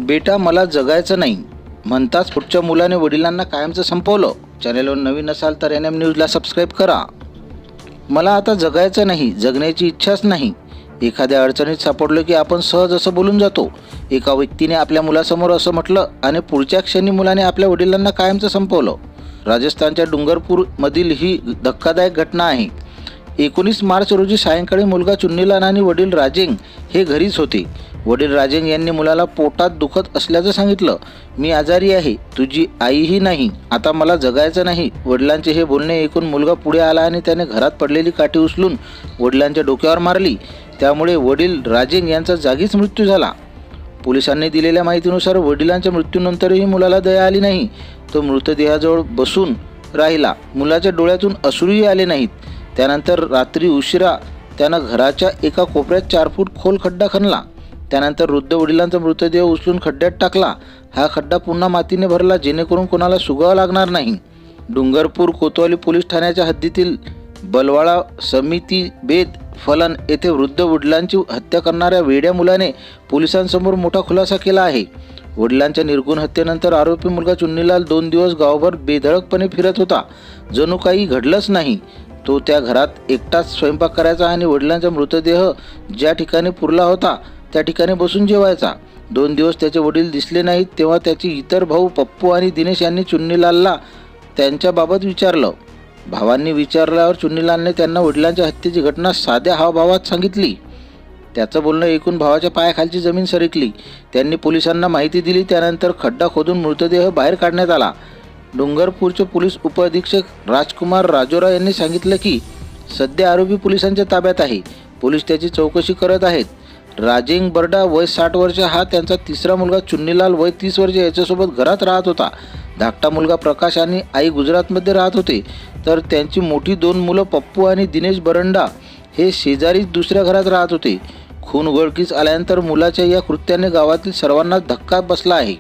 बेटा मला जगायचं नाही म्हणताच पुढच्या मुलाने वडिलांना कायमचं संपवलं. चॅनेलवर नवीन असाल तर NM न्यूजला सबस्क्राईब करा. मला आता जगायचं नाही, जगण्याची इच्छाच नाही. एखाद्या अडचणीत सापडलो की आपण सहज असं बोलून जातो. एका व्यक्तीने आपल्या मुलासमोर असं म्हटलं आणि पुढच्या क्षणी मुलाने आपल्या वडिलांना कायमचं संपवलं. राजस्थानच्या डुंगरपूरमधील ही धक्कादायक घटना आहे. 19 मार्च रोजी सायंकाळी मुलगा चुन्नीलाल आणि वडील राजेंग हे घरीच होते. वडील राजेंग यांनी मुलाला पोटात दुखत असल्याचं सांगितलं. मी आजारी आहे, तुझी आईही नाही, आता मला जगायचं नाही. वडिलांचे हे बोलणे ऐकून मुलगा पुढे आला आणि त्याने घरात पडलेली काठी उचलून वडिलांच्या डोक्यावर मारली. त्यामुळे वडील राजेंग यांचा जागीच मृत्यू झाला. पोलिसांनी दिलेल्या माहितीनुसार वडिलांच्या मृत्यूनंतरही मुलाला दया आली नाही. तो मृतदेहाजवळ बसून राहिला. मुलाच्या डोळ्यातून अश्रूही आले नाहीत. त्यानंतर रात्री उशिरा त्यानं घराच्या एका कोपऱ्यात 4 फूट खोल खड्डा खणला. त्यानंतर वृद्ध वडिलांचा मृतदेह उचलून खड्ड्यात टाकला. हा खड्डा पुन्हा मातीने भरला जेणेकरून कोणाला सुगावं लागणार नाही. डुंगरपूर कोतवाली पोलीस ठाण्याच्या हद्दीतील बलवाडा समिती बेद फलन येथे वृद्ध वडिलांची हत्या करणाऱ्या वेड्या मुलाने पोलिसांसमोर मोठा खुलासा केला आहे. वडिलांच्या निर्गुण हत्येनंतर आरोपी मुलगा चुन्नीलाल 2 दिवस गावभर बेधडकपणे फिरत होता. जणू काही घडलंच नाही. तो त्या घरात एकटाच स्वयंपाक करायचा आणि वडिलांचा मृतदेह ज्या ठिकाणी पुरला होता त्या ठिकाणी बसून जेवायचा. 2 दिवस त्याचे वडील दिसले नाहीत. तेव्हा त्याचे इतर भाऊ पप्पू आणि दिनेश यांनी चुन्नीलालला त्यांच्याबाबत विचारलं. भावांनी विचारल्यावर चुन्नीलालने त्यांना वडिलांच्या हत्येची घटना साध्या हावभावात सांगितली. त्याचं बोलणं ऐकून भावाच्या पायाखालची जमीन सरकली. त्यांनी पोलिसांना माहिती दिली. त्यानंतर खड्डा खोदून मृतदेह बाहेर काढण्यात आला. डुंगरपूरचे पोलीस उपअधीक्षक राजकुमार राजोरा यांनी सांगितलं की सध्या आरोपी पोलिसांच्या ताब्यात आहे. पोलीस त्याची चौकशी करत आहेत. राजेंग बर्डा वय 60 वर्ष हा त्यांचा तिसरा मुलगा चुन्नीलाल वय 30 वर्ष याच्यासोबत घरात राहत होता. धाकटा मुलगा प्रकाश आणि आई गुजरातमध्ये राहत होते. तर त्यांची मोठी 2 मुलं पप्पू आणि दिनेश बरंडा हे शेजारीच दुसऱ्या घरात राहत होते. खून उघडकीस आल्यानंतर मुलाच्या या कृत्याने गावातील सर्वांना धक्का बसला आहे.